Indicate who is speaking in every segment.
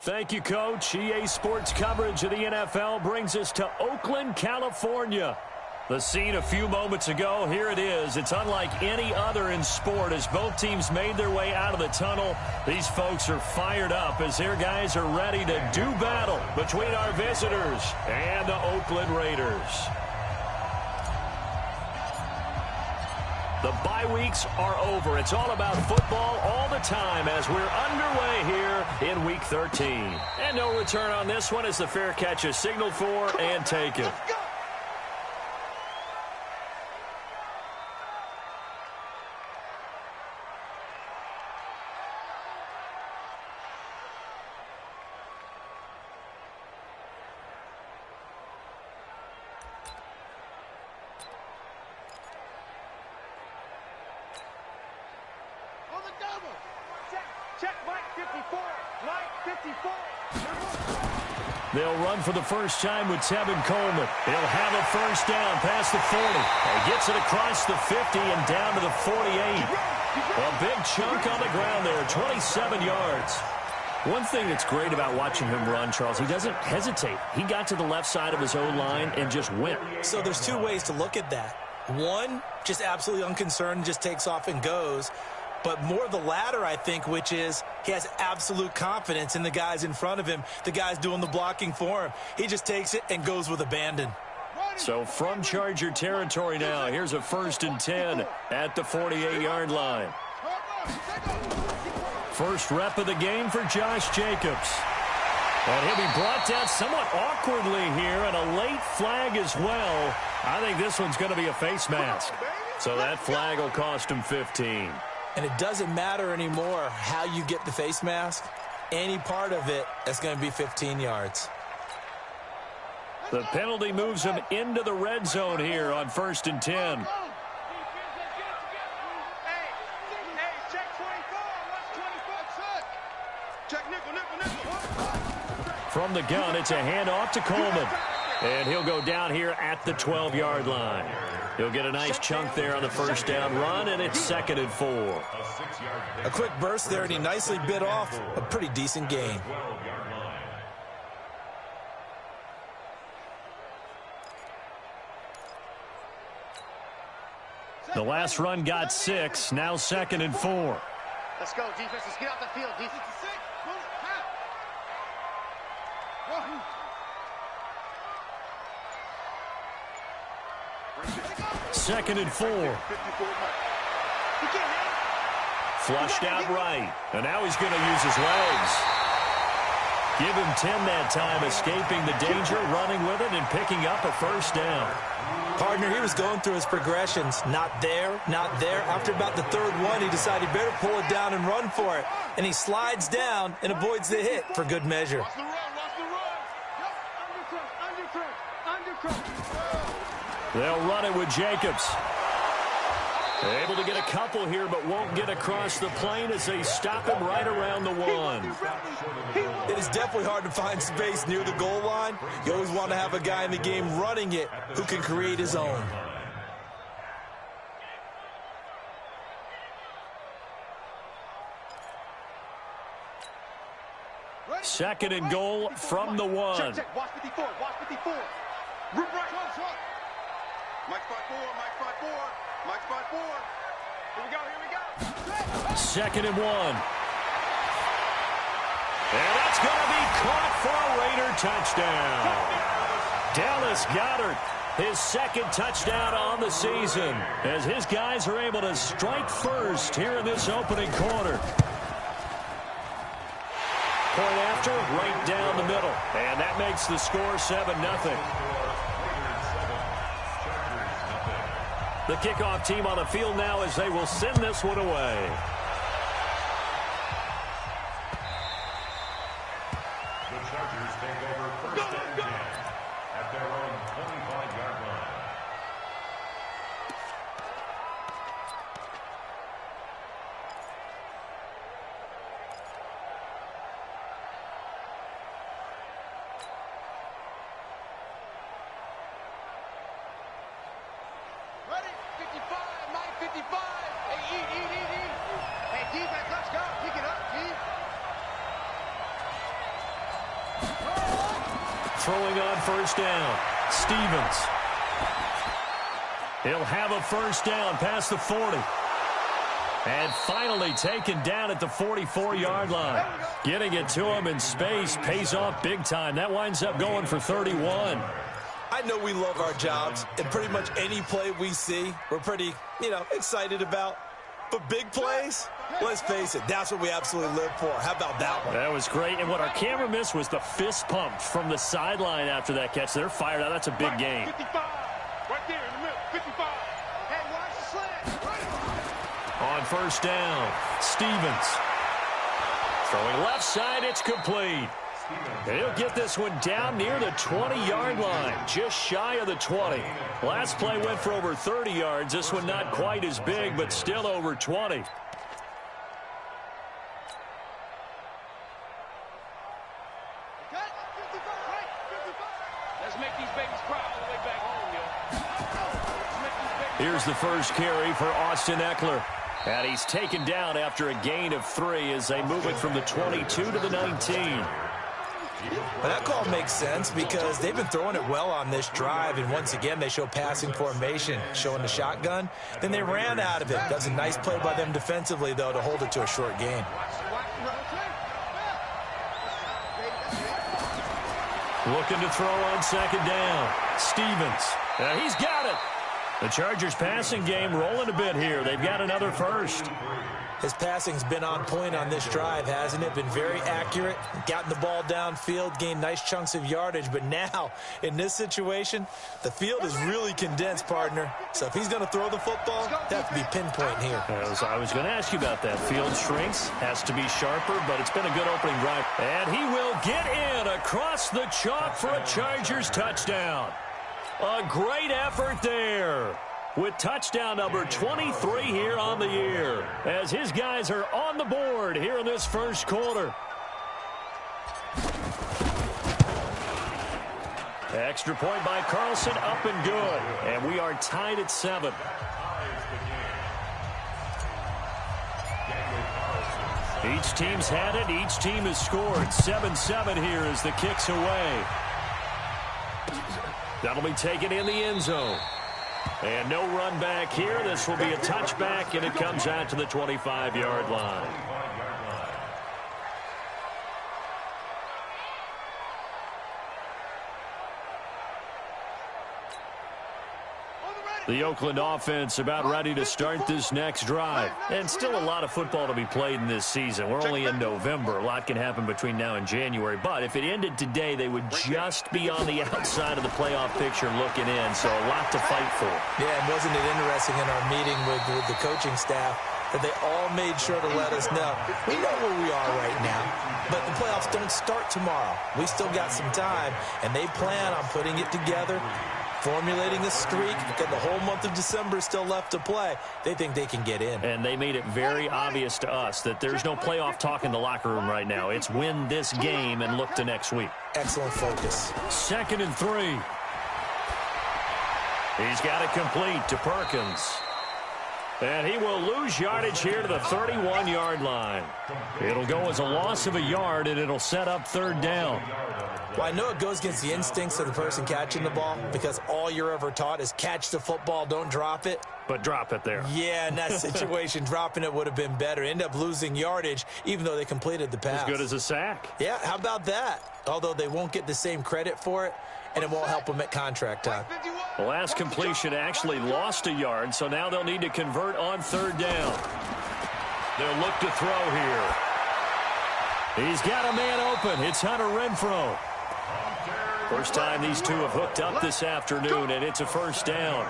Speaker 1: Thank you, Coach. EA Sports coverage of the NFL brings us to Oakland, California. The scene a few moments ago, here it is. It's unlike any other in sport as both teams made their way out of the tunnel. These folks are fired up as their guys are ready to do battle between our visitors and the Oakland Raiders. The bye weeks are over. It's all about football all the time as we're underway here in Week 13. And no return on this one as the fair catch is signaled for and taken. They'll run for the first time with Tevin Coleman. He'll have a first down past the 40. He gets it across the 50 and down to the 48. A big chunk on the ground there, 27 yards. One thing that's great about watching him run, Charles, he doesn't hesitate. He got to the left side of his own line and just went.
Speaker 2: So there's two ways to look at that. One, just absolutely unconcerned, just takes off and goes. But more the latter, I think, which is he has absolute confidence in the guys in front of him, the guys doing the blocking for him. He just takes it and goes with abandon.
Speaker 1: So from Charger territory now, here's a 1st and 10 at the 48-yard line. First rep of the game for Josh Jacobs. And he'll be brought down somewhat awkwardly here, and a late flag as well. I think this one's going to be a face mask. So that flag will cost him 15.
Speaker 2: And it doesn't matter anymore how you get the face mask. Any part of it, that's going to be 15 yards.
Speaker 1: The penalty moves him into the red zone here on 1st and 10. From the gun, it's a handoff to Coleman. And he'll go down here at the 12-yard line. He'll get a nice chunk there on the first down run, and it's 2nd and 4.
Speaker 2: A quick burst there, and he nicely bit off a pretty decent gain.
Speaker 1: The last run got 6, now 2nd and 4.
Speaker 3: Let's go, defense. Let's get off the field. Defense.
Speaker 1: 2nd and 4. Flushed out right. And now he's going to use his legs. Give him 10 that time, escaping the danger, running with it, and picking up a first down.
Speaker 2: Partner, he was going through his progressions. Not there, not there. After about the 3rd one, he decided he better pull it down and run for it. And he slides down and avoids the hit for good measure.
Speaker 1: They'll run it with Jacobs. Able to get a couple here, but won't get across the plane as they stop him right around the 1.
Speaker 2: It is definitely hard to find space near the goal line. You always want to have a guy in the game running it who can create his own.
Speaker 1: Second and goal from the 1.
Speaker 3: Check. Watch 54. Watch 54. Root right. Mike spot 4. Mike spot 4. Mike spot 4. Here we go. Here we go.
Speaker 1: 2nd and 1. And that's going to be caught for a Raider touchdown. Dallas Goedert, his 2nd touchdown on the season, as his guys are able to strike first here in this opening quarter. Point after, right down the middle. And that makes the score 7-0. The kickoff team on the field now as they will send this one away.
Speaker 4: The Chargers take over 1st and 10 at their own 25-yard line.
Speaker 3: Ready? 55. Mike 55. Hey, eat. Hey, defense, let's go. Pick it up, G.
Speaker 1: Throwing on first down. Stevens. He'll have a first down past the 40. And finally taken down at the 44-yard line. Getting it to him in space pays off big time. That winds up going for 31.
Speaker 2: I know we love our jobs, and pretty much any play we see, we're pretty, excited about. But big plays, let's face it, that's what we absolutely live for. How about that one?
Speaker 1: That was great. And what our camera missed was the fist pump from the sideline after that catch. They're fired out. That's a big game.
Speaker 3: 55. Right there in the middle. 55. Hey, watch the slant.
Speaker 1: On first down, Stevens. Throwing left side, it's complete. He'll get this one down near the 20-yard line, just shy of the 20. Last play went for over 30 yards. This one not quite as big, but still over 20.
Speaker 3: Let's make these babies cry all the way back home, yo.
Speaker 1: Here's the first carry for Austin Eckler. And he's taken down after a gain of 3 as they move it from the 22 to the 19.
Speaker 2: Well, that call makes sense because they've been throwing it well on this drive, and once again they show passing formation, showing the shotgun. Then they ran out of it. That's a nice play by them defensively, though, to hold it to a short gain.
Speaker 1: Looking to throw on second down. Stevens. He's got it. The Chargers passing game rolling a bit here. They've got another first.
Speaker 2: His passing's been on point on this drive, hasn't it? Been very accurate, gotten the ball downfield, gained nice chunks of yardage. But now, in this situation, the field is really condensed, partner. So if he's going to throw the football, that has to be pinpoint here.
Speaker 1: I was going to ask you about that. Field shrinks, has to be sharper, but it's been a good opening drive. And he will get in across the chalk for a Chargers touchdown. A great effort there, with touchdown number 23 here on the year, as his guys are on the board here in this first quarter. Extra point by Carlson, up and good. And we are tied at 7. Each team's had it. Each team has scored. 7-7 here as the kick's away. That'll be taken in the end zone. And no run back here. This will be a touchback, and it comes out to the 25-yard line. The Oakland offense about ready to start this next drive. And still a lot of football to be played in this season. We're only in November. A lot can happen between now and January. But if it ended today, they would just be on the outside of the playoff picture looking in. So a lot to fight for.
Speaker 2: Yeah, and wasn't it interesting in our meeting with the coaching staff that they all made sure to let us know, we know where we are right now, but the playoffs don't start tomorrow. We still got some time, and they plan on putting it together, formulating a streak, got the whole month of December still left to play. They think they can get in.
Speaker 1: And they made it very obvious to us that there's no playoff talk in the locker room right now. It's win this game and look to next week.
Speaker 2: Excellent focus.
Speaker 1: 2nd and 3. He's got it complete to Perkins. And he will lose yardage here to the 31-yard line. It'll go as a loss of a yard, and it'll set up 3rd down.
Speaker 2: Well, I know it goes against the instincts of the person catching the ball because all you're ever taught is catch the football, don't drop it.
Speaker 1: But drop it there.
Speaker 2: Yeah, in that situation, dropping it would have been better. End up losing yardage, even though they completed the pass.
Speaker 1: As good as a sack.
Speaker 2: Yeah, how about that? Although they won't get the same credit for it, and it won't help them at contract time.
Speaker 1: The last completion actually lost a yard, so now they'll need to convert on 3rd down. They'll look to throw here. He's got a man open. It's Hunter Renfrow. First time these two have hooked up this afternoon, and it's a 1st down.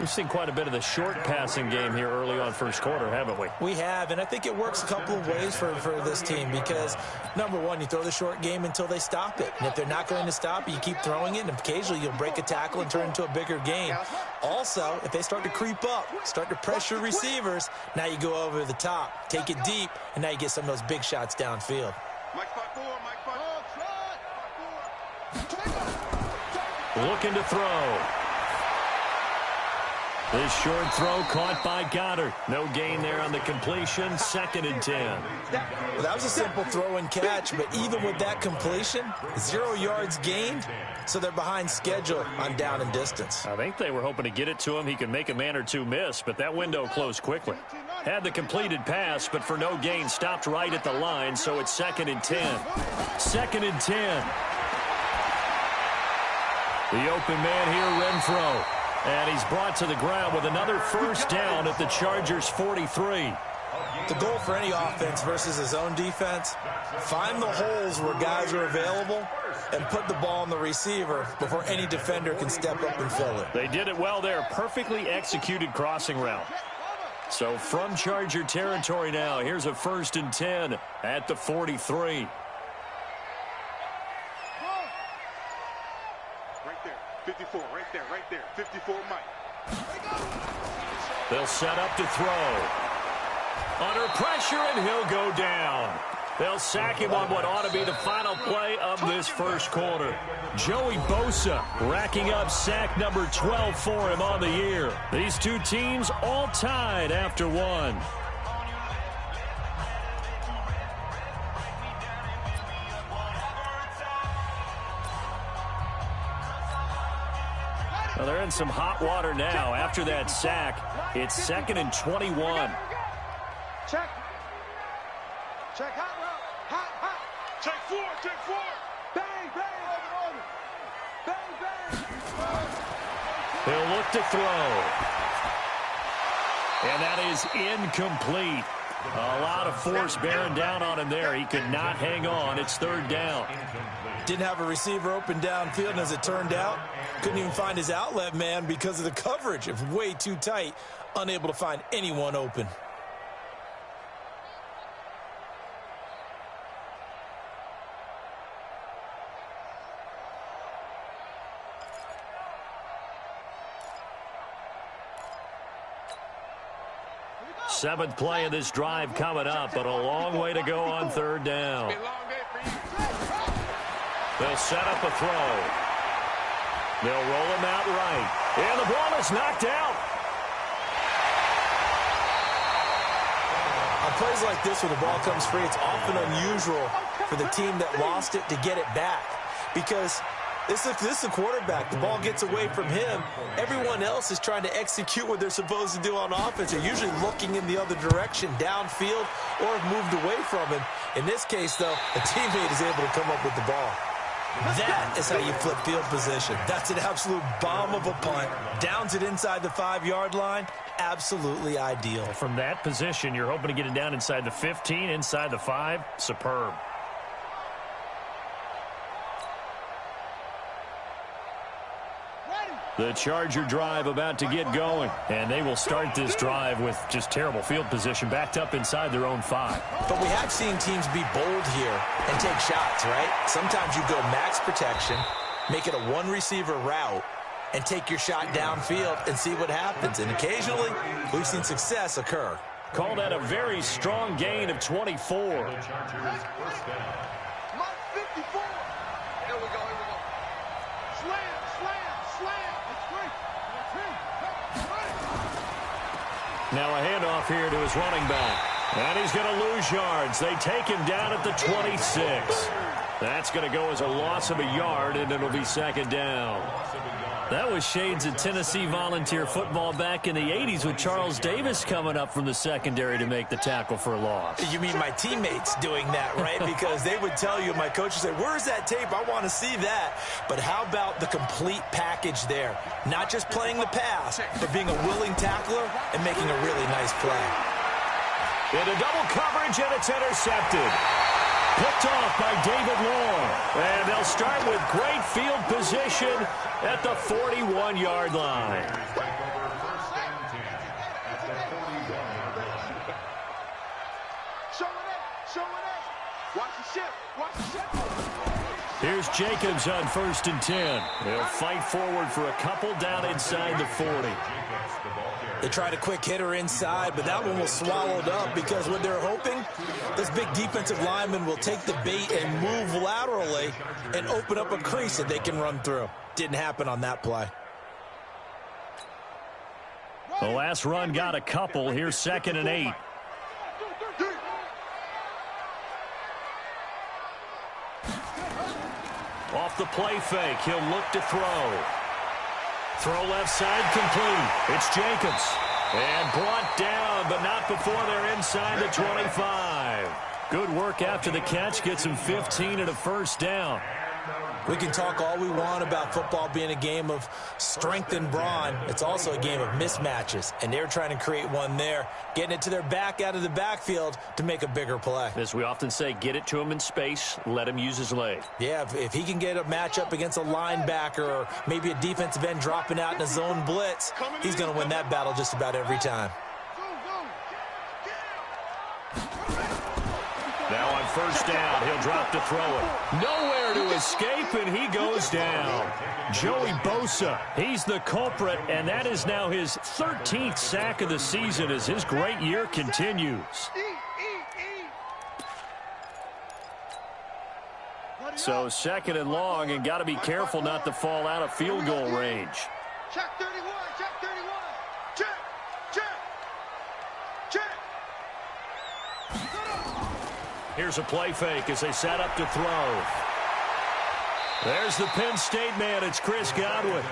Speaker 1: We've seen quite a bit of the short passing game here early on first quarter, haven't we?
Speaker 2: We have, and I think it works a couple of ways for this team because, number one, you throw the short game until they stop it. And if they're not going to stop it, you keep throwing it, and occasionally you'll break a tackle and turn it into a bigger gain. Also, if they start to creep up, start to pressure receivers, now you go over the top, take it deep, and now you get some of those big shots downfield.
Speaker 3: Mike 5-4, Mike 5-4.
Speaker 1: Looking to throw. This short throw caught by Goddard. No gain there on the completion. 2nd and 10.
Speaker 2: Well, that was a simple throw and catch, but even with that completion, 0 yards gained, so they're behind schedule on down and distance.
Speaker 1: I think they were hoping to get it to him. He could make a man or two miss, but that window closed quickly. Had the completed pass, but for no gain, stopped right at the line, so it's 2nd and 10. 2nd and 10. The open man here, Renfro. And he's brought to the ground with another first down at the Chargers' 43.
Speaker 2: The goal for any offense versus his own defense, find the holes where guys are available and put the ball on the receiver before any defender can step up and fill it.
Speaker 1: They did it well there. Perfectly executed crossing route. So from Charger territory now, here's a 1st and 10 at the 43.
Speaker 3: Right there. 54, right there. 54, Mike.
Speaker 1: They'll set up to throw. Under pressure, and he'll go down. They'll sack him on what ought to be the final play of this first quarter. Joey Bosa racking up sack number 12 for him on the year. These two teams all tied after one. Well, they're in some hot water now. After that sack, it's 2nd and 21.
Speaker 3: Check. Check hot route. Hot. Check 4. Bang, bang. Bang, bang.
Speaker 1: He'll look to throw. And that is incomplete. A lot of force bearing down on him there. He could not hang on. It's 3rd down.
Speaker 2: Didn't have a receiver open downfield, and as it turned out, couldn't even find his outlet man because of the coverage. It was way too tight, unable to find anyone open.
Speaker 1: Seventh play of this drive coming up, but a long way to go on 3rd down. They'll set up a throw. They'll roll him out right. And the ball is knocked out.
Speaker 2: On plays like this where the ball comes free, it's often unusual for the team that lost it to get it back. Because this is a quarterback. The ball gets away from him. Everyone else is trying to execute what they're supposed to do on offense. They're usually looking in the other direction, downfield, or have moved away from him. In this case, though, a teammate is able to come up with the ball. That is how you flip field position. That's an absolute bomb of a punt. Downs it inside the 5-yard line. Absolutely ideal.
Speaker 1: From that position, you're hoping to get it down inside the 15, inside the 5. Superb. The Charger drive about to get going, and they will start this drive with just terrible field position, backed up inside their own 5.
Speaker 2: But we have seen teams be bold here and take shots, right? Sometimes you go max protection, make it a one-receiver route, and take your shot downfield and see what happens. And occasionally, we've seen success occur.
Speaker 1: Call that a very strong gain of 24.
Speaker 3: Mark 54. Here we go. Slam.
Speaker 1: Now a handoff here to his running back. And he's going to lose yards. They take him down at the 26. That's going to go as a loss of a yard, and it'll be 2nd down. That was shades of Tennessee volunteer football back in the 80s with Charles Davis coming up from the secondary to make the tackle for a loss.
Speaker 2: You mean my teammates doing that, right? Because they would tell you, my coach would say, where's that tape? I want to see that. But how about the complete package there? Not just playing the pass, but being a willing tackler and making a really nice play.
Speaker 1: Into double coverage, and it's intercepted. Picked off by David Long. And they'll start with great field position at the 41-yard line. Here's Jacobs on 1st and 10. They'll fight forward for a couple down inside the 40.
Speaker 2: They tried a quick hitter inside, but that one was swallowed up because what they're hoping, this big defensive lineman will take the bait and move laterally and open up a crease that they can run through. Didn't happen on that play.
Speaker 1: The last run got a couple. Here's 2nd and 8. Off the play fake. He'll look to throw. Throw left side complete. It's Jacobs. And brought down, but not before they're inside the 25. Good work after the catch. Gets him 15 and a first down.
Speaker 2: We can talk all we want about football being a game of strength and brawn. It's also a game of mismatches, and they're trying to create one there, getting it to their back out of the backfield to make a bigger play.
Speaker 1: As we often say, get it to him in space, let him use his leg.
Speaker 2: Yeah, if he can get a matchup against a linebacker or maybe a defensive end dropping out in a zone blitz, he's going to win that battle just about every time.
Speaker 1: Now on first down, he'll drop to throw it. Nowhere to escape, and he goes down. Joey Bosa, he's the culprit, and that is now his 13th sack of the season as his great year continues. So 2nd and long, and got to be careful not to fall out of field goal range.
Speaker 3: Check 31, check 31. Check, check, check.
Speaker 1: Here's a play fake as they set up to throw. There's the Penn State man. It's Chris Godwin.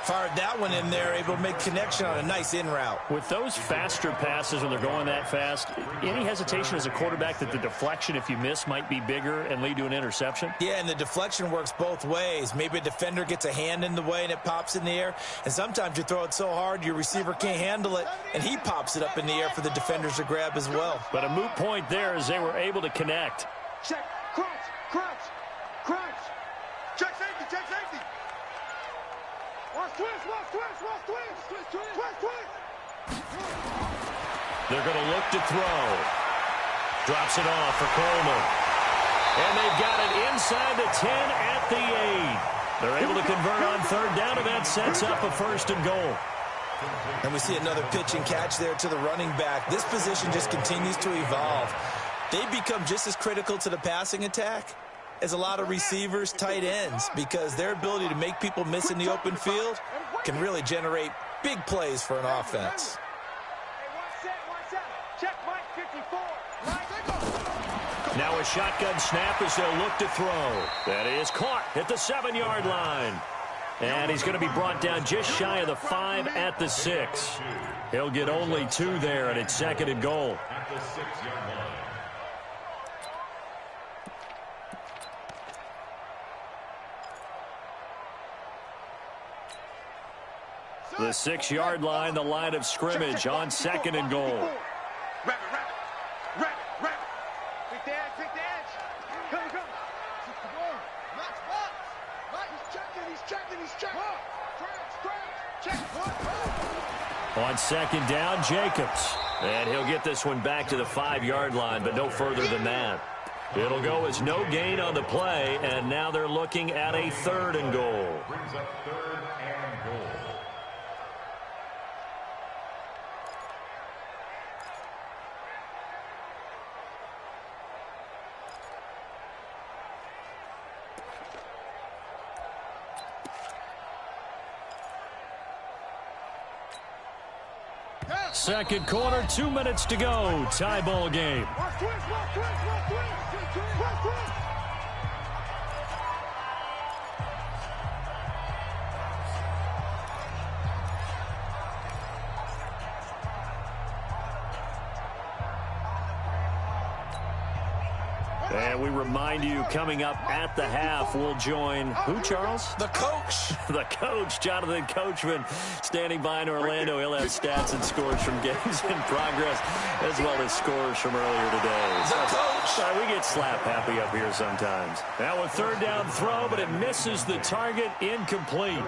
Speaker 2: Fired that one in there, able to make connection on a nice in route.
Speaker 1: With those faster passes when they're going that fast, any hesitation as a quarterback that the deflection, if you miss, might be bigger and lead to an interception?
Speaker 2: Yeah, and the deflection works both ways. Maybe a defender gets a hand in the way and it pops in the air. And sometimes you throw it so hard your receiver can't handle it, and he pops it up in the air for the defenders to grab as well.
Speaker 1: But a moot point there as they were able to connect.
Speaker 3: Check, crunch, crunch, crunch. Check safety, check safety. Watch twist, watch twist, watch twist, twist, twist, twist, twist.
Speaker 1: They're going to look to throw. Drops it off for Coleman. And they've got it inside the 10 at the 8. They're able to convert on third down, and that sets up a 1st and goal.
Speaker 2: And we see another pitch and catch there to the running back. This position just continues to evolve. They become just as critical to the passing attack as a lot of receivers, tight ends, because their ability to make people miss in the open field can really generate big plays for an offense.
Speaker 3: Check Mike 54.
Speaker 1: Now a shotgun snap as they'll look to throw. That is caught at the 7-yard line. And he's going to be brought down just shy of the 5 at the 6. He'll get only 2 there, and it's 2nd and goal.
Speaker 4: At the 6-yard line.
Speaker 1: The 6-yard line, the line of scrimmage on 2nd and goal.
Speaker 3: Rabbit, rabbit, rabbit, rabbit. Take the edge, take the edge. Come, come. Check the ball. Max, box. He's checking, he's checking. Scratch, check.
Speaker 1: On 2nd down, Jacobs. And he'll get this one back to the 5-yard line, but no further than that. It'll go as no gain on the play, and now they're looking at a 3rd and goal.
Speaker 4: Brings up 3rd and goal.
Speaker 1: Second quarter, 2 minutes to go. Tie ball game.
Speaker 3: Watch twist, watch twist, watch twist. Watch twist.
Speaker 1: And we remind you, coming up at the half, we'll join who, Charles?
Speaker 2: The coach.
Speaker 1: The coach, Jonathan Coachman, standing by in Orlando. He'll have stats and scores from games in progress, as well as scores from earlier today.
Speaker 2: The coach.
Speaker 1: Sorry, we get slap happy up here sometimes. Now a 3rd down throw, but it misses the target, incomplete.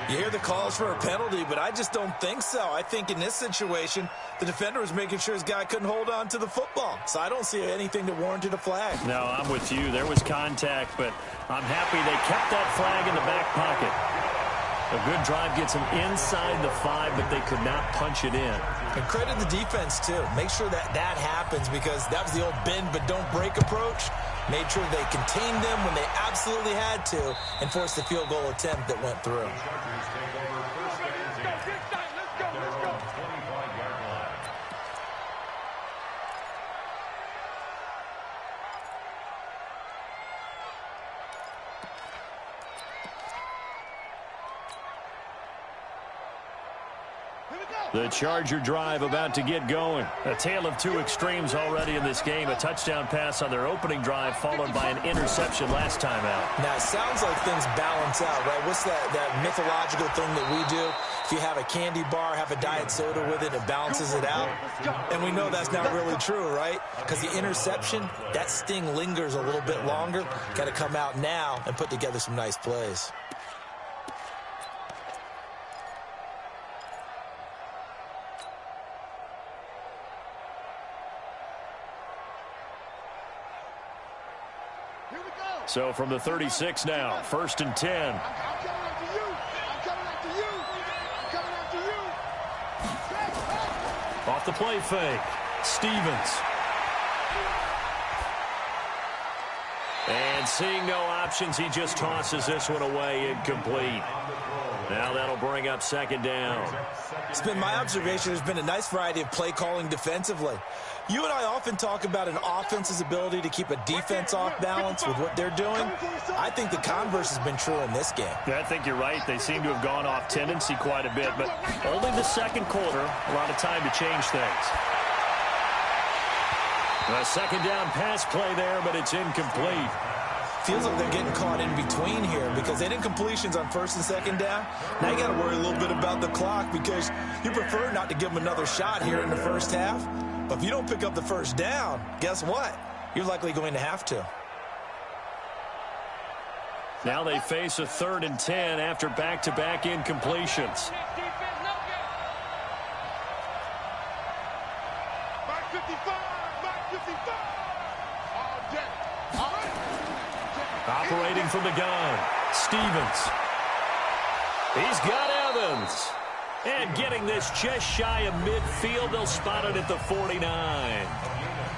Speaker 2: You hear the calls for a penalty, but I just don't think so. I think in this situation, the defender was making sure his guy couldn't hold on to the football. So I don't see anything that warranted a flag.
Speaker 1: No, I'm with you. There was contact, but I'm happy they kept that flag in the back pocket. A good drive gets them inside the 5, but they could not punch it in.
Speaker 2: And credit the defense, too. Make sure that that happens, because that was the old bend but don't break approach. Made sure they contained them when they absolutely had to and forced the field goal attempt that went through.
Speaker 4: Chargers take over 1st and 10. At their own 25.
Speaker 1: The Charger drive about to get going. A tale of two extremes already in this game. A touchdown pass on their opening drive followed by an interception last time out.
Speaker 2: Now, it sounds like things balance out, right? What's that mythological thing that we do? If you have a candy bar, have a diet soda with it, it balances it out. And we know that's not really true, right? Because the interception, that sting lingers a little bit longer. Got to come out now and put together some nice plays.
Speaker 1: So from the 36 now, 1st and 10.
Speaker 3: I'm coming after you. I'm coming after you. I'm coming after you.
Speaker 1: Off the play fake. Stevens. And seeing no options, he just tosses this one away incomplete. Now that'll bring up 2nd down.
Speaker 2: It's been my observation there's been a nice variety of play calling defensively. You and I often talk about an offense's ability to keep a defense off balance with what they're doing. I think the converse has been true in this game.
Speaker 1: Yeah, I think you're right. They seem to have gone off tendency quite a bit, but only the 2nd quarter, a lot of time to change things. A 2nd down pass play there, but it's incomplete.
Speaker 2: Feels like they're getting caught in between here because they didn't completions on 1st and 2nd down. Now you got to worry a little bit about the clock because you prefer not to give them another shot here in the first half. But if you don't pick up the 1st down, guess what? You're likely going to have to.
Speaker 1: Now they face a 3rd and 10 after back-to-back incompletions.
Speaker 3: Mark 55. Mark 55. All day. All right.
Speaker 1: Operating from the gun, Stevens. He's got Evans. And getting this just shy of midfield, they'll spot it at the 49.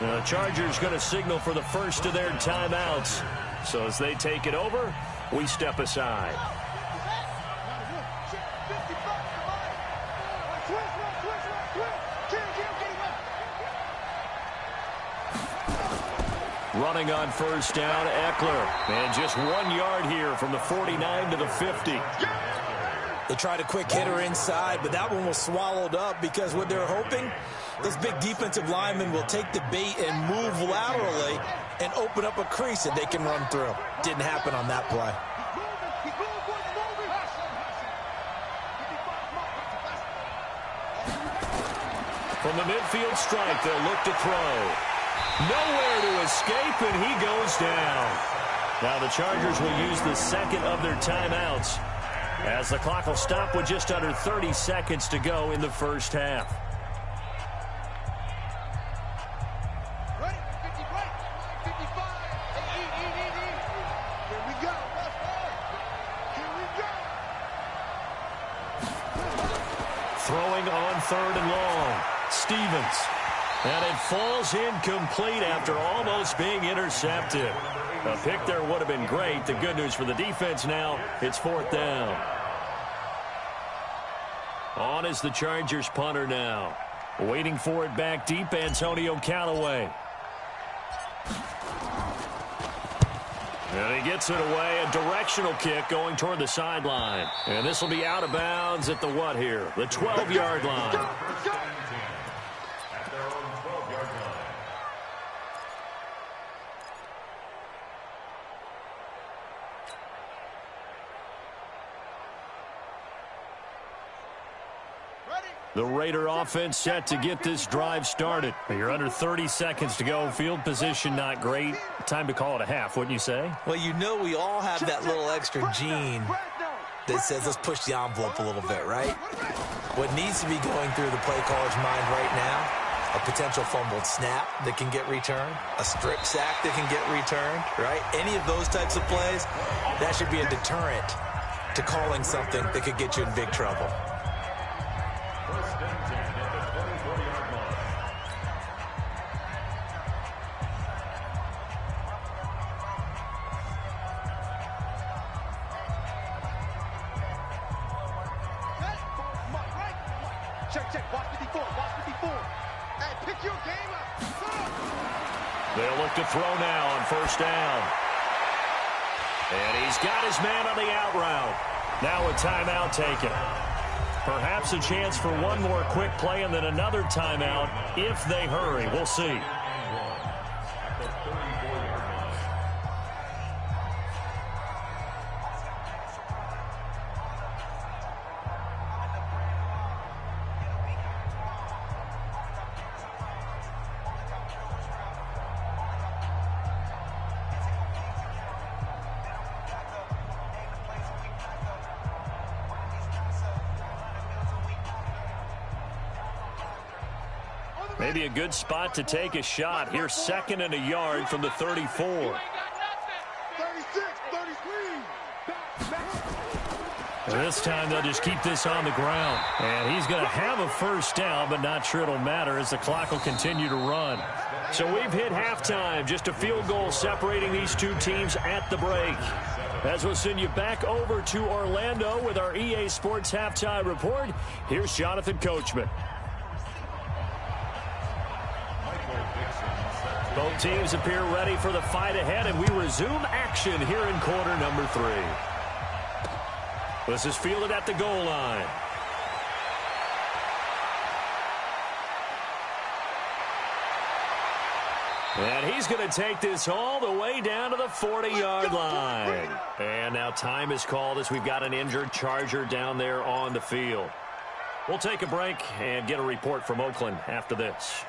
Speaker 1: Now the Chargers going to signal for the first of their timeouts. So as they take it over, we step aside. Running on 1st down, Eckler. And just 1 yard here from the 49 to the 50.
Speaker 2: They tried a quick hitter inside, but that one was swallowed up because what they're hoping, this big defensive lineman will take the bait and move laterally and open up a crease that they can run through. Didn't happen on that play.
Speaker 1: From the midfield strike, they'll look to throw. Nowhere to escape, and he goes down. Now the Chargers will use the 2nd of their timeouts as the clock will stop with just under 30 seconds to go in the first half.
Speaker 3: Ready? 50 right. 55. Here we go. Here we go.
Speaker 1: Throwing on 3rd and long. Stevens. And it falls incomplete after almost being intercepted. A pick there would have been great. The good news for the defense now, it's 4th down. On is the Chargers punter now. Waiting for it back deep, Antonio Callaway. And he gets it away, a directional kick going toward the sideline. And this will be out of bounds at the what here? The 12-yard line. The Raider offense set to get this drive started. You're under 30 seconds to go. Field position not great. Time to call it a half, wouldn't you say?
Speaker 2: Well, you know we all have that little extra gene that says let's push the envelope a little bit, right? What needs to be going through the play caller's mind right now, a potential fumbled snap that can get returned, a strip sack that can get returned, right? Any of those types of plays, that should be a deterrent to calling something that could get you in big trouble.
Speaker 3: Check. Watch 54. Hey, pick your game up.
Speaker 1: They'll look to throw now on 1st down. And he's got his man on the out route. Now a timeout taken. Perhaps a chance for one more quick play and then another timeout if they hurry. We'll see. Maybe a good spot to take a shot. Here's 2nd and a yard from the 34.
Speaker 3: 36, 33.
Speaker 1: This time they'll just keep this on the ground. And he's going to have a first down, but not sure it'll matter as the clock will continue to run. So we've hit halftime. Just a field goal separating these two teams at the break. As we'll send you back over to Orlando with our EA Sports Halftime Report, here's Jonathan Coachman. Both teams appear ready for the fight ahead, and we resume action here in quarter number 3. This is fielded at the goal line. And he's going to take this all the way down to the 40-yard line. And now time is called as we've got an injured Charger down there on the field. We'll take a break and get a report from Oakland after this.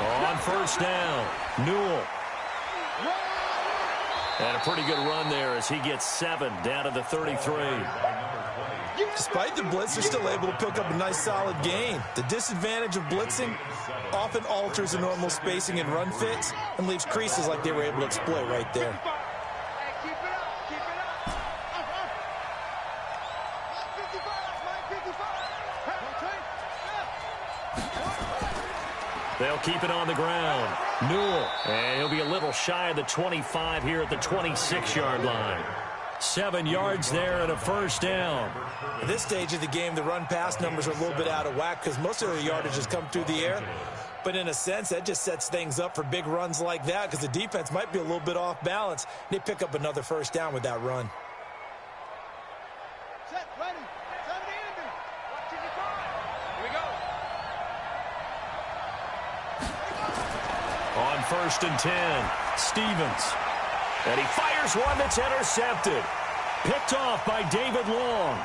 Speaker 1: On first down, Newell. And a pretty good run there as he gets 7 down to the 33.
Speaker 2: Despite the blitz, they're still able to pick up a nice solid gain. The disadvantage of blitzing often alters the normal spacing and run fits and leaves creases like they were able to exploit right there.
Speaker 1: They'll keep it on the ground. Newell. And he'll be a little shy of the 25 here at the 26-yard line. 7 yards there and a first down.
Speaker 2: At this stage of the game, the run-pass numbers are a little bit out of whack because most of the yardage has come through the air. But in a sense, that just sets things up for big runs like that because the defense might be a little bit off balance. They pick up another first down with that run.
Speaker 3: Set, ready. Set the enemy. Watch your time. Here we go.
Speaker 1: On 1st and 10, Stevens. And he fires one that's intercepted. Picked off by David Long.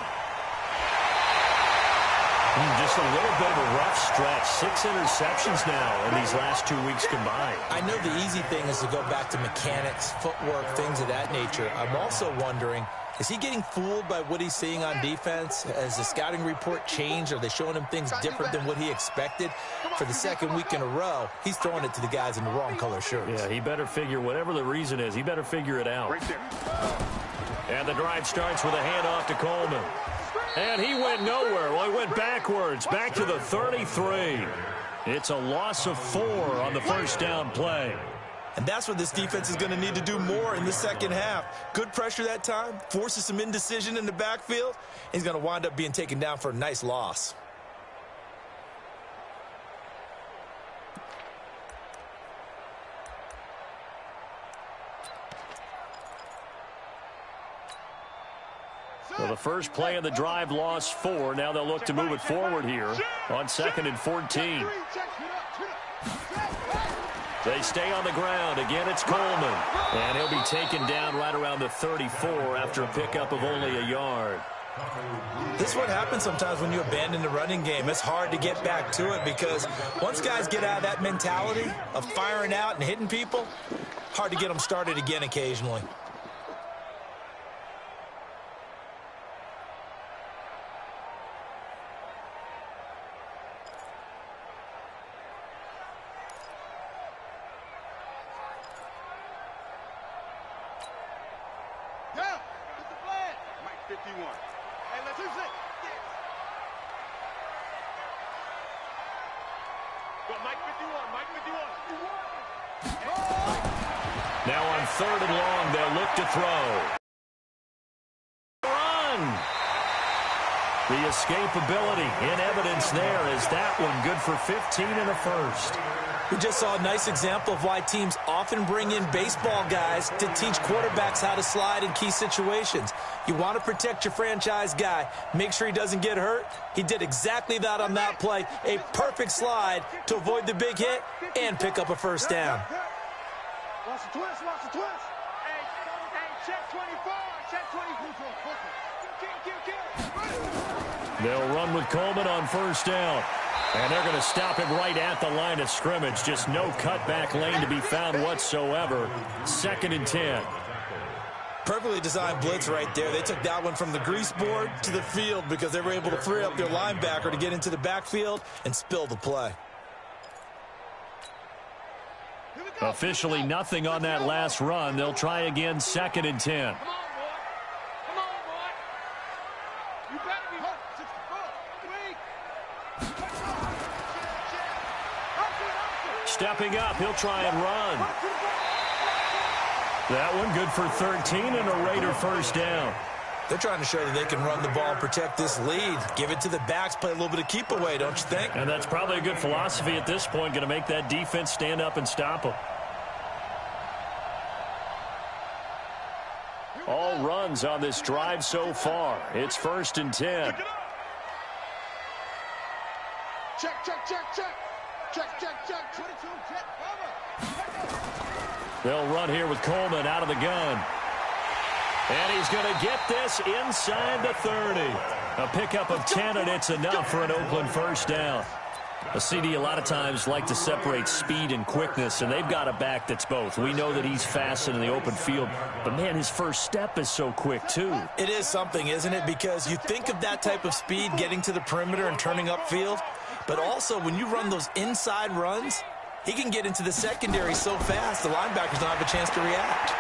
Speaker 1: Just a little bit of a rough stretch. 6 interceptions now in these last 2 weeks combined.
Speaker 2: I know the easy thing is to go back to mechanics, footwork, things of that nature. I'm also wondering, is he getting fooled by what he's seeing on defense? Has the scouting report changed? Are they showing him things different than what he expected? For the 2nd week in a row, he's throwing it to the guys in the wrong color shirts.
Speaker 1: Yeah, he better figure, whatever the reason is, he better figure it out.
Speaker 3: Right there.
Speaker 1: And the drive starts with a handoff to Coleman. And he went nowhere. Well, he went backwards, back to the 33. It's a loss of 4 on the first down play.
Speaker 2: And that's what this defense is going to need to do more in the second half. Good pressure that time, forces some indecision in the backfield. He's going to wind up being taken down for a nice loss.
Speaker 1: So the first play of the drive lost 4. Now they'll look to move it forward here on 2nd and 14. They stay on the ground. Again, it's Coleman. And he'll be taken down right around the 34 after a pickup of only a yard.
Speaker 2: This is what happens sometimes when you abandon the running game. It's hard to get back to it because once guys get out of that mentality of firing out and hitting people, hard to get them started again occasionally.
Speaker 1: Now on 3rd and long, they'll look to throw. Run! The escapability in evidence there is that one good for 15 and a first.
Speaker 2: We just saw a nice example of why teams often bring in baseball guys to teach quarterbacks how to slide in key situations. You want to protect your franchise guy. Make sure he doesn't get hurt. He did exactly that on that play. A perfect slide to avoid the big hit and pick up a first down.
Speaker 3: Watch the twist, watch the twist. Hey, check 24, check 24.
Speaker 1: They'll run with Coleman on first down. And they're going to stop him right at the line of scrimmage. Just no cutback lane to be found whatsoever. 2nd and 10.
Speaker 2: Perfectly designed blitz right there. They took that one from the grease board to the field because they were able to free up their linebacker to get into the backfield and spill the play.
Speaker 1: Officially nothing on that last run. They'll try again, 2nd and 10.
Speaker 3: Come on, boy. You better be hurt. 64.
Speaker 1: Stepping up, he'll try and run. That one good for 13 and a Raider first down.
Speaker 2: They're trying to show that they can run the ball and protect this lead. Give it to the backs, play a little bit of keep away, don't you think?
Speaker 1: And that's probably a good philosophy at this point, going to make that defense stand up and stop them. All runs on this drive so far. It's 1st and 10.
Speaker 3: Check, check, check, check. Check, check, check. 22, check.
Speaker 1: They'll run here with Coleman out of the gun. And he's going to get this inside the 30. A pickup of 10, and it's enough for an Oakland first down. A CD a lot of times like to separate speed and quickness, and they've got a back that's both. We know that he's fast in the open field, but, man, his first step is so quick, too.
Speaker 2: It is something, isn't it? Because you think of that type of speed getting to the perimeter and turning upfield, but also when you run those inside runs, he can get into the secondary so fast the linebackers don't have a chance to react.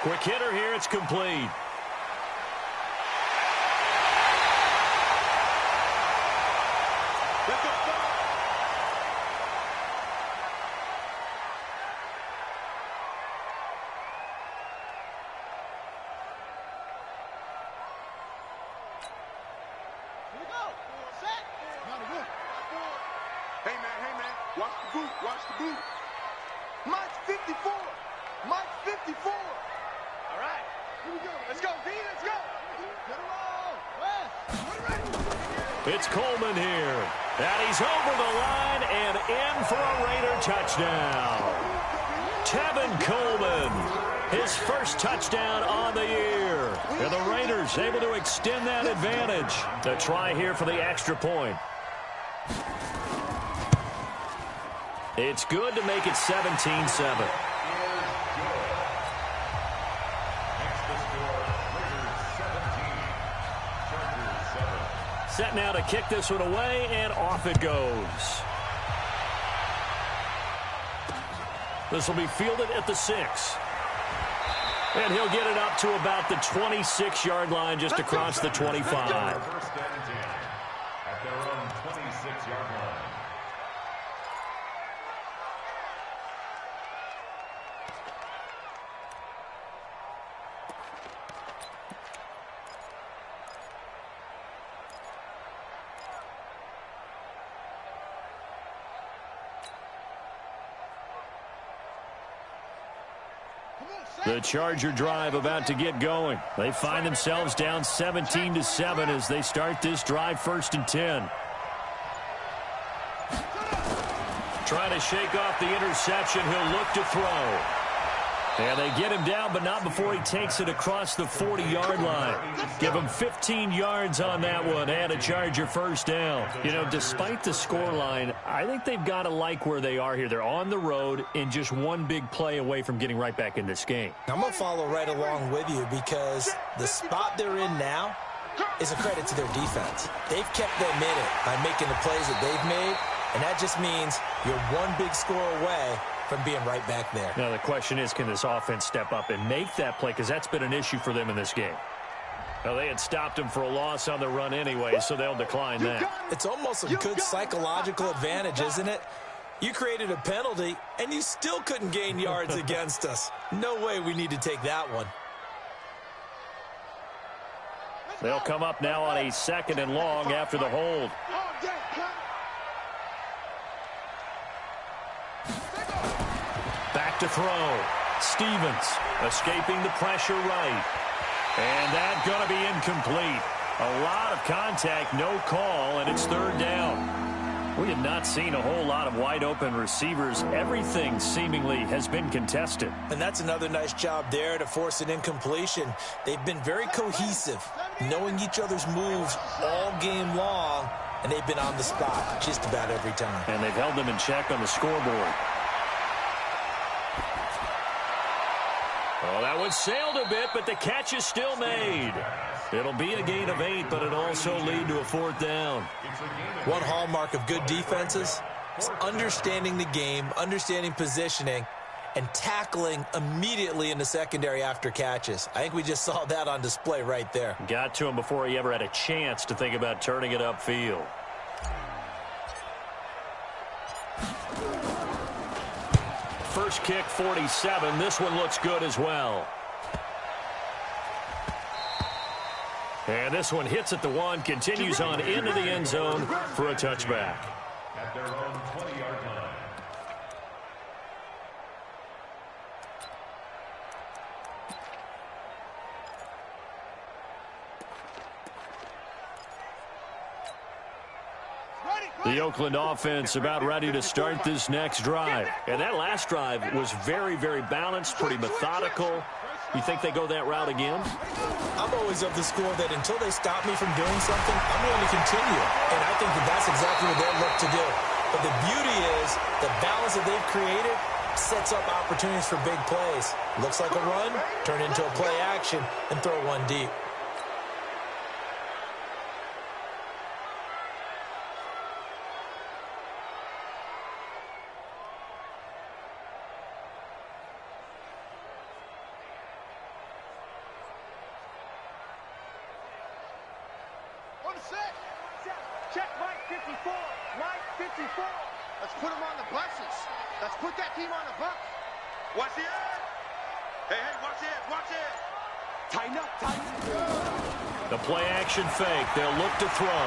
Speaker 1: Quick hitter here, it's complete.
Speaker 3: Hey, man, watch the boot, watch the boot. Mike's 54, Mike's 54. All right, here we go. Let's go, D, let's go. Get it all. West,
Speaker 1: It's Coleman here. And he's over the line and in for a Raider touchdown. Tevin Coleman, his first touchdown on the year. And the Raiders able to extend that advantage. The try here for the extra point. It's good to make it 17-7. Set now to kick this one away, and off it goes. This will be fielded at the 6. And he'll get it up to about the 26-yard line, just across the 25.
Speaker 4: First and 10 at their own 26-yard line.
Speaker 1: The Charger drive about to get going. They find themselves down 17-7 as they start this drive, 1st and 10. Trying to shake off the interception. He'll look to throw. And they get him down, but not before he takes it across the 40-yard line. Give him 15 yards on that one and a Charger first down. You know, despite the scoreline, I think they've got to like where they are here. They're on the road and just one big play away from getting right back in this game.
Speaker 2: I'm going to follow right along with you because the spot they're in now is a credit to their defense. They've kept them in it by making the plays that they've made, and that just means you're one big score away from being right back there.
Speaker 1: Now, the question is, can this offense step up and make that play? Because that's been an issue for them in this game. Well, they had stopped him for a loss on the run anyway, so they'll decline that.
Speaker 2: It's almost a good psychological advantage, isn't it? You created a penalty, and you still couldn't gain yards against us. No way we need to take that one.
Speaker 1: They'll come up now on a 2nd and long after the hold. back to throw. Stevens escaping the pressure right. And that's going to be incomplete. A lot of contact, no call, and it's third down. We have not seen a whole lot of wide-open receivers. Everything seemingly has been contested.
Speaker 2: And that's another nice job there to force an incompletion. They've been very cohesive, knowing each other's moves all game long, and they've been on the spot just about every time.
Speaker 1: And they've held them in check on the scoreboard. Well, that one sailed a bit, but the catch is still made. It'll be a gain of 8, but it'll also lead to a fourth down.
Speaker 2: One hallmark of good defenses is understanding the game, understanding positioning, and tackling immediately in the secondary after catches. I think we just saw that on display right there.
Speaker 1: Got to him before he ever had a chance to think about turning it upfield. First kick, 47. This one looks good as well. And this one hits at the 1, continues on into the end zone for a touchback.
Speaker 4: At their own 20-yard line.
Speaker 1: The Oakland offense about ready to start this next drive. And that last drive was very, very balanced, pretty methodical. You think they go that route again?
Speaker 2: I'm always of the school that until they stop me from doing something, I'm going to continue. And I think that that's exactly what they'll look to do. But the beauty is the balance that they've created sets up opportunities for big plays. Looks like a run, turn into a play action, and throw one deep.
Speaker 3: Check Mike 54. Mike 54. Let's put him on the buses. Let's put that team on the bus. Watch the edge. Hey, watch the edge. Watch it. Tighten up, tighten up.
Speaker 1: The play action fake. They'll look to throw.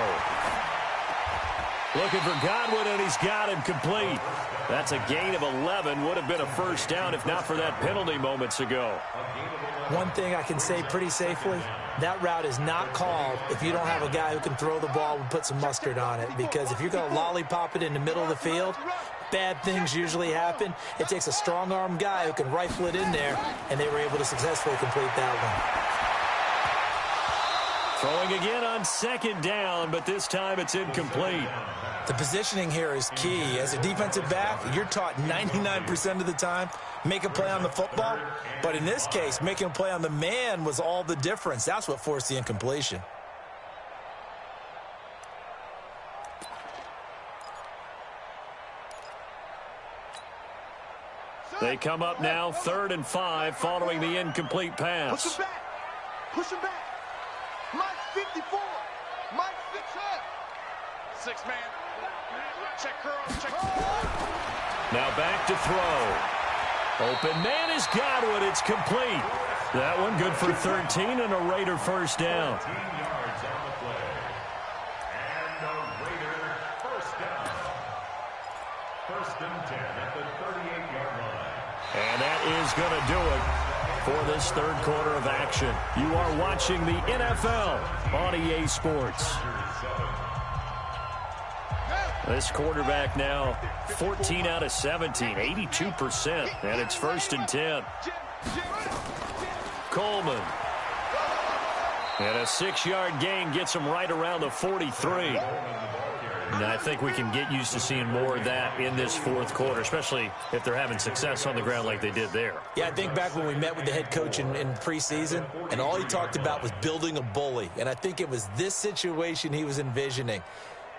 Speaker 1: Looking for Godwin, and he's got him complete. That's a gain of 11. Would have been a first down if not for that penalty moments ago.
Speaker 2: One thing I can say pretty safely, that route is not called if you don't have a guy who can throw the ball and put some mustard on it. Because if you're going to lollipop it in the middle of the field, bad things usually happen. It takes a strong-arm guy who can rifle it in there, and they were able to successfully complete that one.
Speaker 1: Throwing again on second down, but this time it's incomplete.
Speaker 2: The positioning here is key. As a defensive back, you're taught 99% of the time, make a play on the football. But in this case, making a play on the man was all the difference. That's what forced the incompletion.
Speaker 1: They come up now, 3rd and 5, following the incomplete pass.
Speaker 3: Push him back. Push him back. Mike 54. Mike 6 man. Check curl. Check.
Speaker 1: Now back to throw. Open man is Godwin. It's complete. That one good for 13 and a Raider first down.
Speaker 4: 13 yards on the play. And a Raider first down. 1st and 10 at the 38-yard line.
Speaker 1: And that is going to do it for this third quarter of action. You are watching the NFL on EA Sports. This quarterback now 14 out of 17, 82%, and it's 1st and 10. Coleman. And a 6-yard gain gets him right around the 43. And I think we can get used to seeing more of that in this fourth quarter, especially if they're having success on the ground like they did there.
Speaker 2: Yeah, I think back when we met with the head coach in preseason, and all he talked about was building a bully. And I think it was this situation he was envisioning.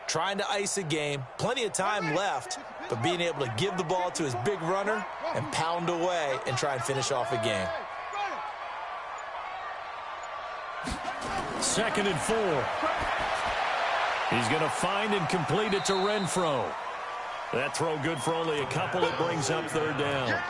Speaker 2: Trying to ice a game, plenty of time left, but being able to give the ball to his big runner and pound away and try and finish off a game.
Speaker 1: 2nd and 4. He's going to find and complete it to Renfro. That throw good for only a couple. It brings up 3rd down.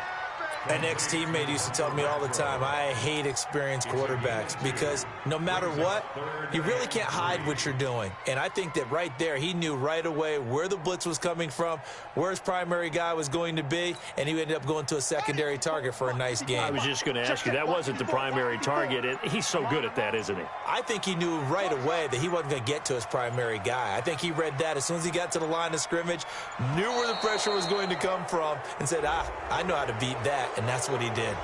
Speaker 2: An ex-teammate used to tell me all the time, I hate experienced quarterbacks because No matter what, you really can't hide what you're doing. And I think that right there, he knew right away where the blitz was coming from, where his primary guy was going to be, and he ended up going to a secondary target for a nice game.
Speaker 1: I was just going to ask you, that wasn't the primary target. He's so good at that, isn't he?
Speaker 2: I think he knew right away that he wasn't going to get to his primary guy. I think he read that as soon as he got to the line of scrimmage, knew where the pressure was going to come from, and said, I know how to beat that, and that's what he did.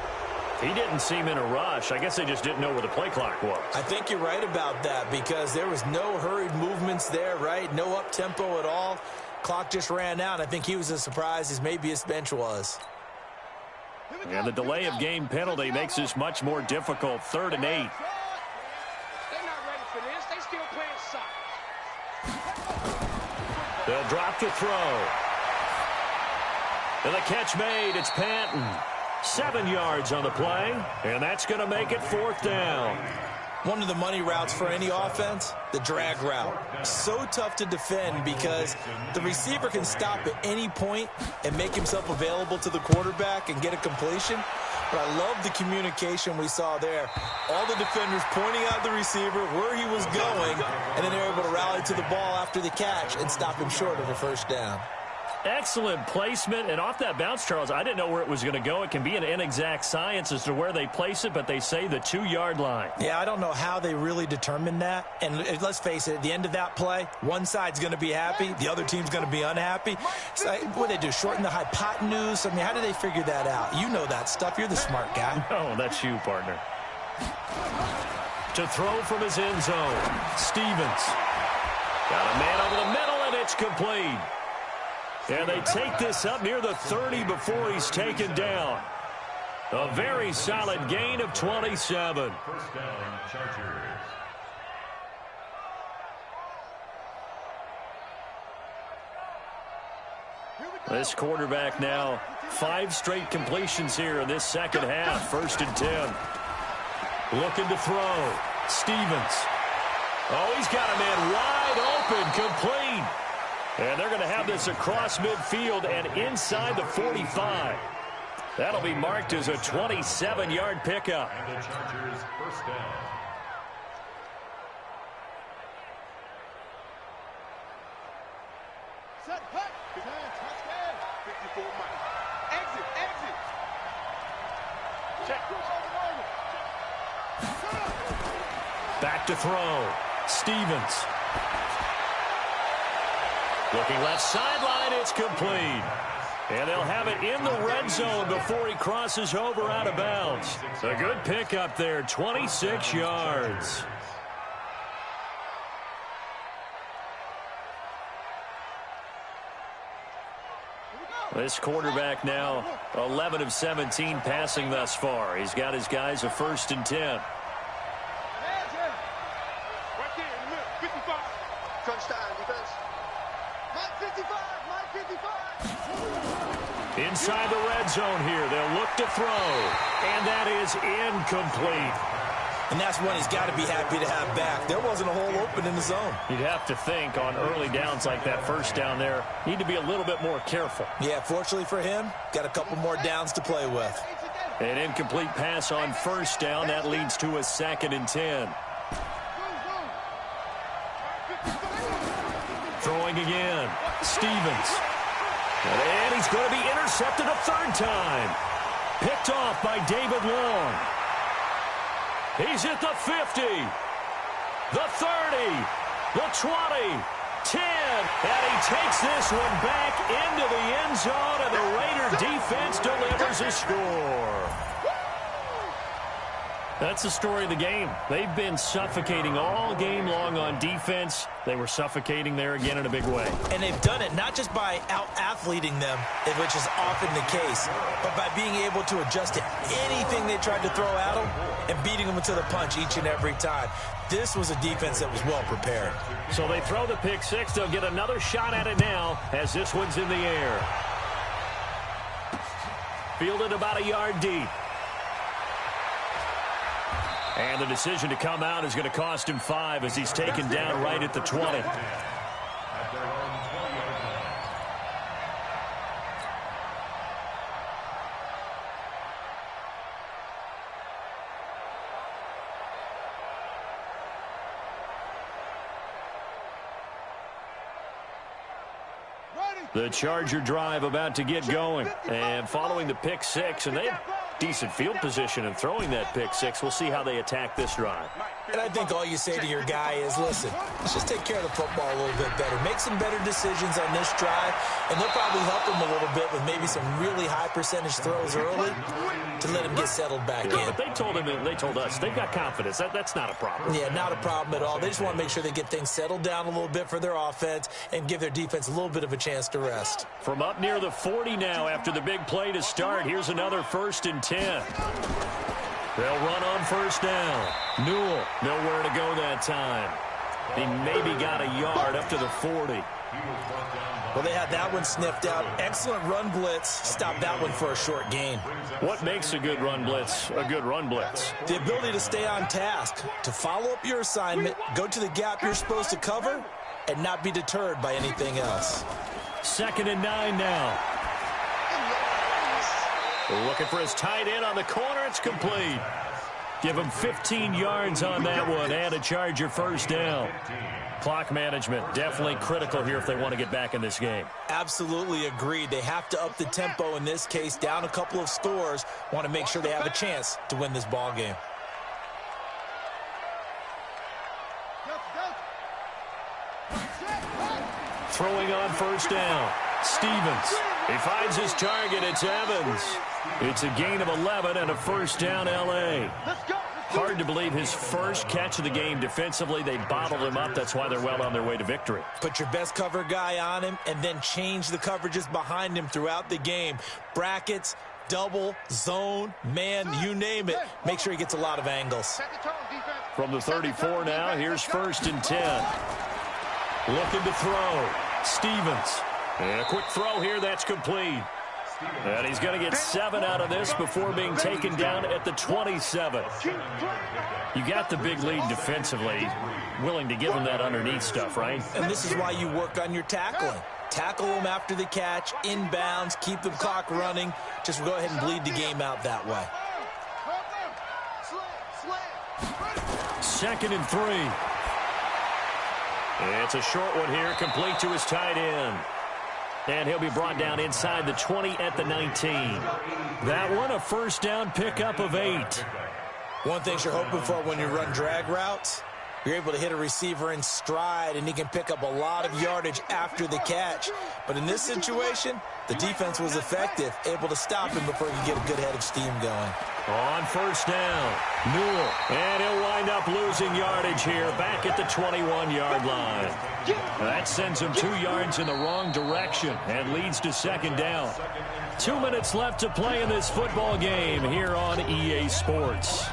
Speaker 1: He didn't seem in a rush. I guess they just didn't know where the play clock was.
Speaker 2: I think you're right about that because there was no hurried movements there, right? No up-tempo at all. Clock just ran out. I think he was as surprised as maybe his bench was.
Speaker 1: And the delay of game penalty makes this much more difficult. 3rd and 8.
Speaker 3: They're not ready for this. They still playing soccer.
Speaker 1: They'll drop the throw. And the catch made. It's Patton. 7 yards on the play, and that's going to make it 4th down.
Speaker 2: One of the money routes for any offense, the drag route. So tough to defend because the receiver can stop at any point and make himself available to the quarterback and get a completion. But I love the communication we saw there. All the defenders pointing out the receiver, where he was going, and then they're able to rally to the ball after the catch and stop him short of a 1st down.
Speaker 1: Excellent placement, and off that bounce, Charles, I didn't know where it was going to go. It can be an inexact science as to where they place it, but they say the 2-yard line.
Speaker 2: Yeah, I don't know how they really determined that. And let's face it, at the end of that play, one side's going to be happy, the other team's going to be unhappy. So, what do they do, shorten the hypotenuse? I mean, how do they figure that out? You know that stuff. You're the smart guy.
Speaker 1: Oh, that's you, partner. To throw from his end zone, Stevens. Got a man over the middle, and it's complete. And they take this up near the 30 before he's taken down. A very solid gain of 27.
Speaker 4: 1st down, Chargers.
Speaker 1: This quarterback now 5 straight completions here in this 2nd half. 1st and 10. Looking to throw. Stevens. Oh, he's got a man wide open, complete. And they're going to have this across midfield and inside the 45. That'll be marked as a 27-yard pickup.
Speaker 4: And the Chargers 1st down.
Speaker 3: Set, hut. Touchdown. 54 miles. Exit, exit. Check.
Speaker 1: Back to throw. Stevens. Looking left sideline, it's complete. And they'll have it in the red zone before he crosses over out of bounds. A good pickup there, 26 yards. This quarterback now 11 of 17 passing thus far. He's got his guys a 1st and 10.
Speaker 3: Right there in the middle. 55. Touchdown defense. Mike 55. Mike 55.
Speaker 1: Inside the red zone here. They'll look to throw. And that is incomplete.
Speaker 2: And that's one he's got to be happy to have back. There wasn't a hole open in the zone.
Speaker 1: You'd have to think on early downs like that 1st down there, need to be a little bit more careful.
Speaker 2: Yeah, fortunately for him, got a couple more downs to play with.
Speaker 1: An incomplete pass on 1st down. That leads to a 2nd and 10. Throwing again. Stevens. And he's going to be intercepted a 3rd time. Picked off by David Long. He's at the 50, the 30, the 20, 10. And he takes this one back into the end zone, and the Raider defense delivers a score. That's the story of the game. They've been suffocating all game long on defense. They were suffocating there again in a big way.
Speaker 2: And they've done it not just by out-athleting them, which is often the case, but by being able to adjust to anything they tried to throw at them and beating them to the punch each and every time. This was a defense that was well prepared.
Speaker 1: So they throw the pick 6. They'll get another shot at it now as this one's in the air. Fielded about a yard deep. And the decision to come out is going to cost him 5 as he's taken down right at the 20.
Speaker 4: At their own 20-yard line.
Speaker 1: The Charger drive about to get going. And following the pick six, and they have decent field position in throwing that pick six. We'll see how they attack this drive.
Speaker 2: And I think all you say to your guy is, listen, let's just take care of the football a little bit better. Make some better decisions on this drive, and they'll probably help him a little bit with maybe some really high percentage throws early to let him get settled back in.
Speaker 1: But they told him, and they told us, they've got confidence. That's not a problem.
Speaker 2: Yeah, not a problem at all. They just want to make sure they get things settled down a little bit for their offense and give their defense a little bit of a chance to rest.
Speaker 1: From up near the 40 now after the big play to start, here's another 1st and 10. They'll run on 1st down. Newell, nowhere to go that time. He maybe got a yard up to the 40.
Speaker 2: Well, they had that one sniffed out. Excellent run blitz. Stopped that one for a short gain.
Speaker 1: What makes a good run blitz a good run blitz?
Speaker 2: The ability to stay on task, to follow up your assignment, go to the gap you're supposed to cover, and not be deterred by anything else.
Speaker 1: 2nd and 9 now. Looking for his tight end on the corner. It's complete. Give him 15 yards on that one and a Charger 1st down. Clock management definitely critical here if they want to get back in this game.
Speaker 2: Absolutely agreed. They have to up the tempo in this case, down a couple of scores. Want to make sure they have a chance to win this ball game.
Speaker 1: Throwing on 1st down. Stevens. He finds his target. It's Evans. It's a gain of 11 and a 1st down L.A. Hard to believe his first catch of the game defensively. They bottled him up. That's why they're well on their way to victory.
Speaker 2: Put your best cover guy on him and then change the coverages behind him throughout the game. Brackets, double, zone, man, you name it. Make sure he gets a lot of angles.
Speaker 1: From the 34 now, here's 1st and 10. Looking to throw. Stevens. And a quick throw here. That's complete. And he's going to get 7 out of this before being taken down at the 27. You got the big lead defensively. Willing to give him that underneath stuff, right?
Speaker 2: And this is why you work on your tackling. Tackle them after the catch, inbounds, keep the clock running. Just go ahead and bleed the game out that way.
Speaker 1: 2nd and 3. It's a short one here, complete to his tight end. And he'll be brought down inside the 20 at the 19. That one, a 1st down pickup of 8.
Speaker 2: One thing you're hoping for when you run drag routes, you're able to hit a receiver in stride, and he can pick up a lot of yardage after the catch. But in this situation, the defense was effective, able to stop him before he could get a good head of steam going.
Speaker 1: On 1st down, Newell. And he'll wind up losing yardage here back at the 21-yard line. That sends him 2 yards in the wrong direction and leads to 2nd down. 2 minutes left to play in this football game here on EA Sports.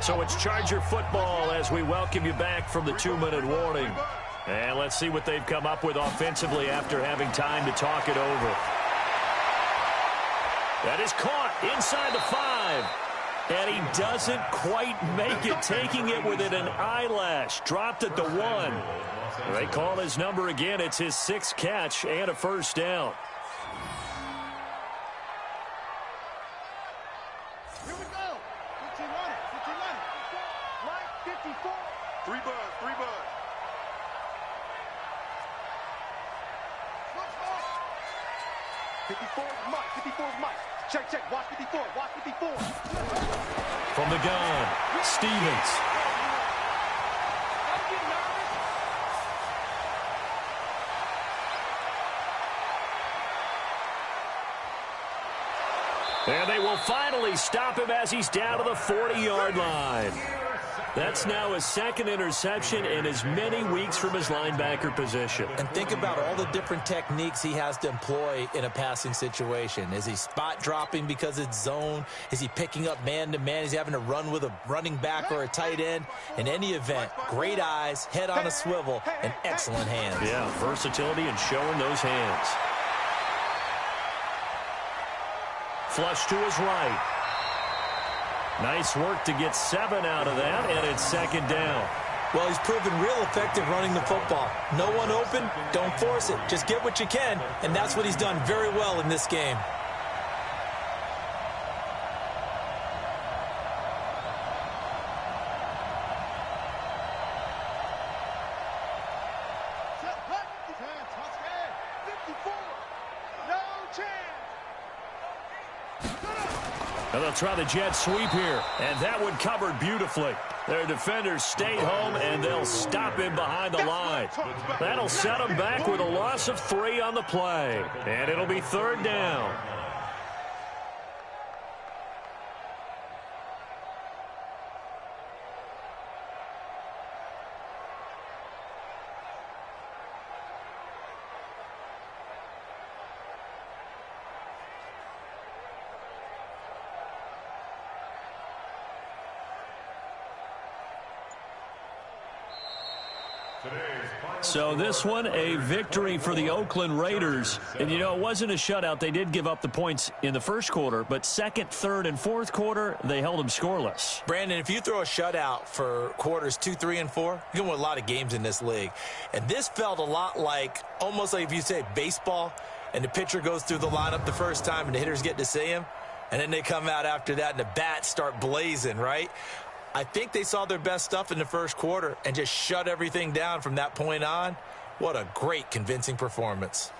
Speaker 1: So it's Charger football as we welcome you back from the 2-minute warning. And let's see what they've come up with offensively after having time to talk it over. That is caught inside the 5. And he doesn't quite make it, taking it within an eyelash. Dropped at the 1. They call his number again. It's his 6th catch and a 1st down.
Speaker 3: Check, watch 54, watch 54.
Speaker 1: From the gun, Stevens. And they will finally stop him as he's down to the 40-yard line. That's now his 2nd interception in as many weeks from his linebacker position.
Speaker 2: And think about all the different techniques he has to employ in a passing situation. Is he spot dropping because it's zone? Is he picking up man-to-man? Is he having to run with a running back or a tight end? In any event, great eyes, head on a swivel, and excellent hands.
Speaker 1: Yeah, versatility and showing those hands. Flush to his right. Nice work to get 7 out of that, and it's 2nd down.
Speaker 2: Well, he's proven real effective running the football. No one open, don't force it. Just get what you can, and that's what he's done very well in this game.
Speaker 1: And they'll try the jet sweep here, and that one covered beautifully. Their defenders stayed home, and they'll stop him behind the line. That'll set them back with a loss of 3 on the play, and it'll be 3rd down. So this one, a victory for the Oakland Raiders. And, you know, it wasn't a shutout. They did give up the points in the first quarter, but second, third, and fourth quarter, they held them scoreless.
Speaker 2: Brandon, if you throw a shutout for quarters 2, 3, and 4, you're going to win a lot of games in this league. And this felt a lot like, almost like if you say baseball, and the pitcher goes through the lineup the first time, and the hitters get to see him, and then they come out after that, and the bats start blazing, right? I think they saw their best stuff in the first quarter and just shut everything down from that point on. What a great, convincing performance.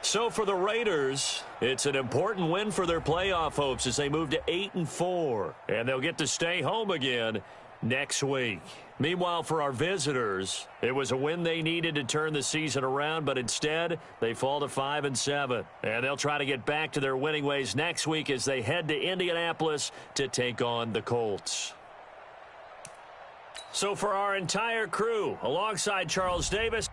Speaker 1: So for the Raiders, it's an important win for their playoff hopes as they move to 8-4. And they'll get to stay home again next week. Meanwhile, for our visitors, it was a win they needed to turn the season around, but instead they fall to 5-7. And they'll try to get back to their winning ways next week as they head to Indianapolis to take on the Colts. So for our entire crew, alongside Charles Davis,